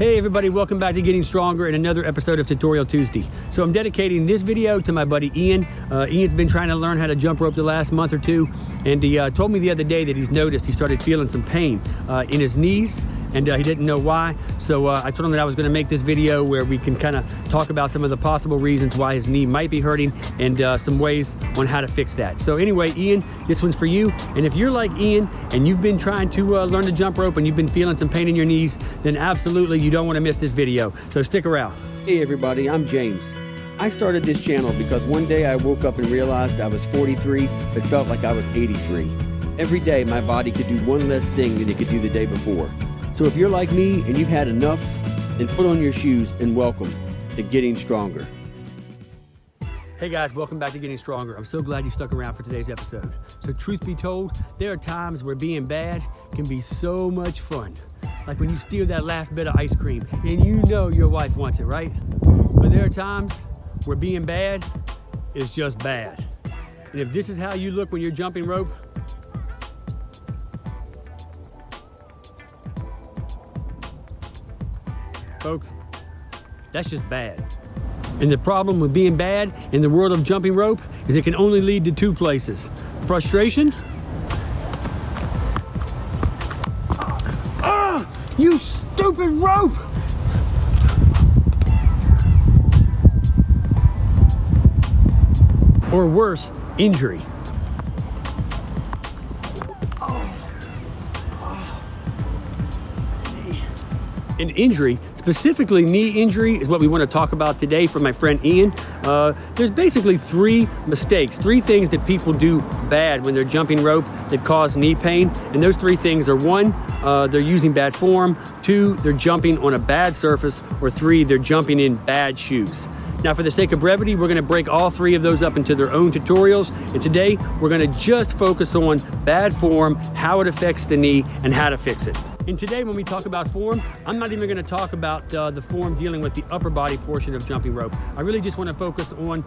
Hey everybody, welcome back to Getting Stronger and another episode of Tutorial Tuesday. So I'm dedicating this video to my buddy Ian. Ian's been trying to learn how to jump rope the last month or two, and he told me the other day that he's noticed he started feeling some pain in his knees, and he didn't know why. So I told him that I was going to make this video where we can kind of talk about some of the possible reasons why his knee might be hurting and some ways on how to fix that. So anyway, Ian, this one's for you. And if you're like Ian and you've been trying to learn to jump rope and you've been feeling some pain in your knees, then absolutely you don't want to miss this video. So stick around. Hey everybody, I'm James. I started this channel because one day I woke up and realized I was 43 but felt like I was 83. Every day my body could do one less thing than it could do the day before. So if you're like me and you've had enough, then put on your shoes and welcome to Getting Stronger. Hey guys, welcome back to Getting Stronger. I'm so glad you stuck around for today's episode. So truth be told, there are times where being bad can be so much fun. Like when you steal that last bit of ice cream and you know your wife wants it, right? But there are times where being bad is just bad. And if this is how you look when you're jumping rope, folks, that's just bad. And the problem with being bad in the world of jumping rope is it can only lead to two places: frustration. You stupid rope! Or worse, injury. An injury, specifically knee injury, is what we want to talk about today from my friend Ian. There's basically three things that people do bad when they're jumping rope that cause knee pain. And those three things are: one, they're using bad form; two, they're jumping on a bad surface; or three, they're jumping in bad shoes. Now, for the sake of brevity, we're going to break all three of those up into their own tutorials. And today, we're going to just focus on bad form, how it affects the knee, and how to fix it. And today, when we talk about form, I'm not even going to talk about the form dealing with the upper body portion of jumping rope. I really just want to focus on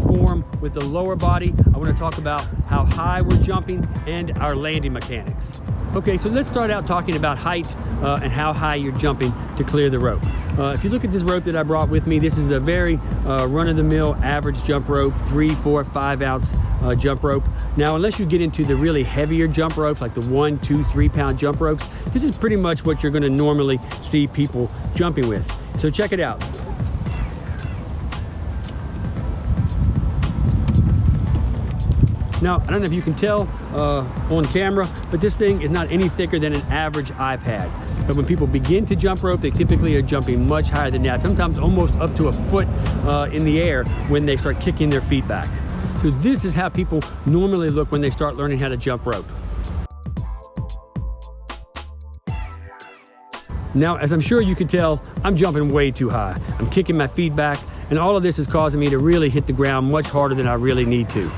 form with the lower body. I want to talk about how high we're jumping and our landing mechanics. Okay, so let's start out talking about height and how high you're jumping to clear the rope. If you look at this rope that I brought with me, this is a very run-of-the-mill average jump rope, 3, 4, 5 ounce jump rope. Now, unless you get into the really heavier jump ropes, like the 1, 2, 3 pound jump ropes, this is pretty much what you're going to normally see people jumping with. So check it out. Now, I don't know if you can tell on camera, but this thing is not any thicker than an average iPad. But when people begin to jump rope, they typically are jumping much higher than that, sometimes almost up to a foot in the air when they start kicking their feet back. So this is how people normally look when they start learning how to jump rope. Now, as I'm sure you can tell, I'm jumping way too high. I'm kicking my feet back, and all of this is causing me to really hit the ground much harder than I really need to.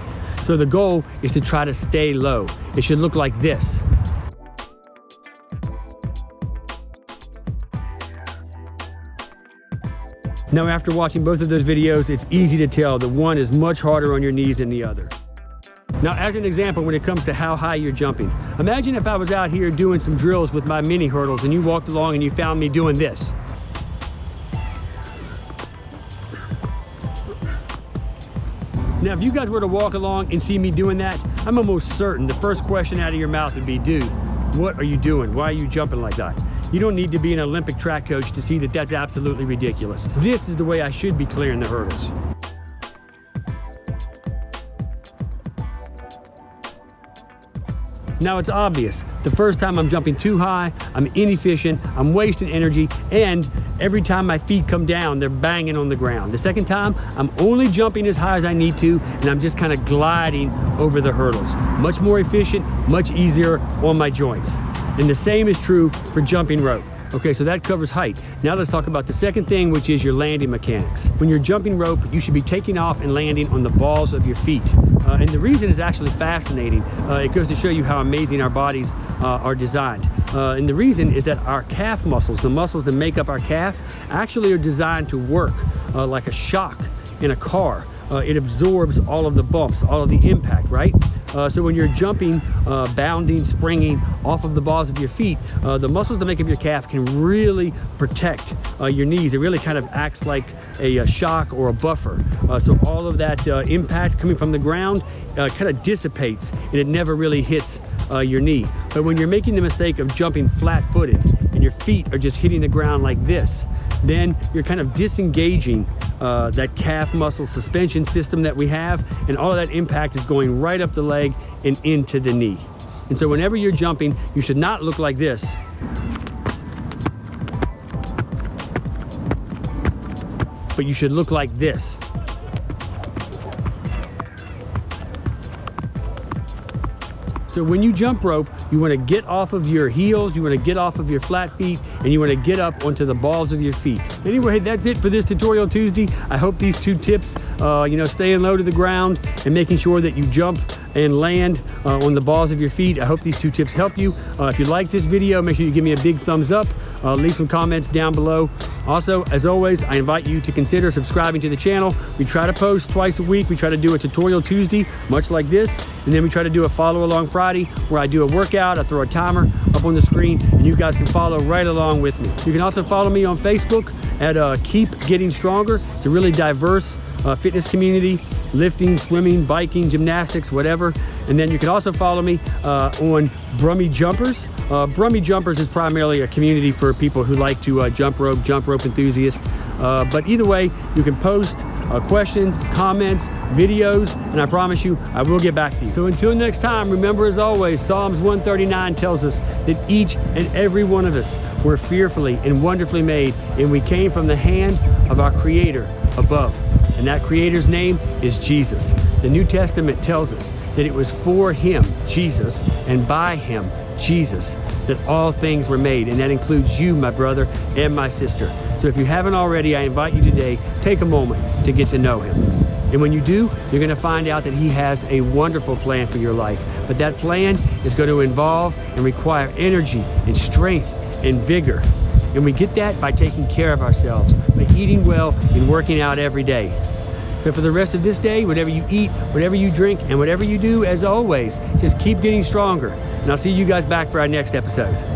So the goal is to try to stay low. It should look like this. Now, after watching both of those videos, it's easy to tell that one is much harder on your knees than the other. Now, as an example, when it comes to how high you're jumping, imagine if I was out here doing some drills with my mini hurdles and you walked along and you found me doing this. Now, if you guys were to walk along and see me doing that, I'm almost certain the first question out of your mouth would be, dude, what are you doing? Why are you jumping like that? You don't need to be an Olympic track coach to see that that's absolutely ridiculous. This is the way I should be clearing the hurdles. Now, it's obvious. The first time I'm jumping too high, I'm inefficient, I'm wasting energy, and every time my feet come down, they're banging on the ground. The second time, I'm only jumping as high as I need to, and I'm just kind of gliding over the hurdles. Much more efficient, much easier on my joints. And the same is true for jumping rope. Okay, so that covers height. Now let's talk about the second thing, which is your landing mechanics. When you're jumping rope, you should be taking off and landing on the balls of your feet. And the reason is actually fascinating. It goes to show you how amazing our bodies are designed. And the reason is that our calf muscles, the muscles that make up our calf, actually are designed to work like a shock in a car. It absorbs all of the bumps, all of the impact, right? So when you're jumping, bounding, springing off of the balls of your feet, the muscles that make up your calf can really protect your knees. It really kind of acts like a shock or a buffer. So all of that impact coming from the ground kind of dissipates, and it never really hits your knee. But when you're making the mistake of jumping flat-footed and your feet are just hitting the ground like this, then you're kind of disengaging that calf muscle suspension system that we have, and all of that impact is going right up the leg and into the knee. And so whenever you're jumping, you should not look like this. But you should look like this. So when you jump rope, you want to get off of your heels, you want to get off of your flat feet, and you want to get up onto the balls of your feet. Anyway, that's it for this Tutorial Tuesday. I hope these 2 tips, staying low to the ground and making sure that you jump and land on the balls of your feet. I hope these 2 tips help you. If you like this video, make sure you give me a big thumbs up. Leave some comments down below. Also, as always, I invite you to consider subscribing to the channel. We try to post twice a week. We try to do a Tutorial Tuesday, much like this, and then we try to do a Follow Along Friday, where I do a workout. I throw a timer up on the screen, and you guys can follow right along with me. You can also follow me on Facebook at Keep Getting Stronger. It's a really diverse fitness community: lifting, swimming, biking, gymnastics, whatever. And then you can also follow me on Brummy Jumpers. Brummy Jumpers is primarily a community for people who like to jump rope enthusiasts. But either way, you can post questions, comments, videos, and I promise you, I will get back to you. So until next time, remember, as always, Psalms 139 tells us that each and every one of us were fearfully and wonderfully made, and we came from the hand of our Creator above. And that Creator's name is Jesus. The New Testament tells us that it was for Him, Jesus, and by Him, Jesus, that all things were made. And that includes you, my brother, and my sister. So if you haven't already, I invite you today, take a moment to get to know Him. And when you do, you're going to find out that He has a wonderful plan for your life. But that plan is going to involve and require energy and strength and vigor. And we get that by taking care of ourselves, by eating well and working out every day. So for the rest of this day, whatever you eat, whatever you drink, and whatever you do, as always, just keep getting stronger. And I'll see you guys back for our next episode.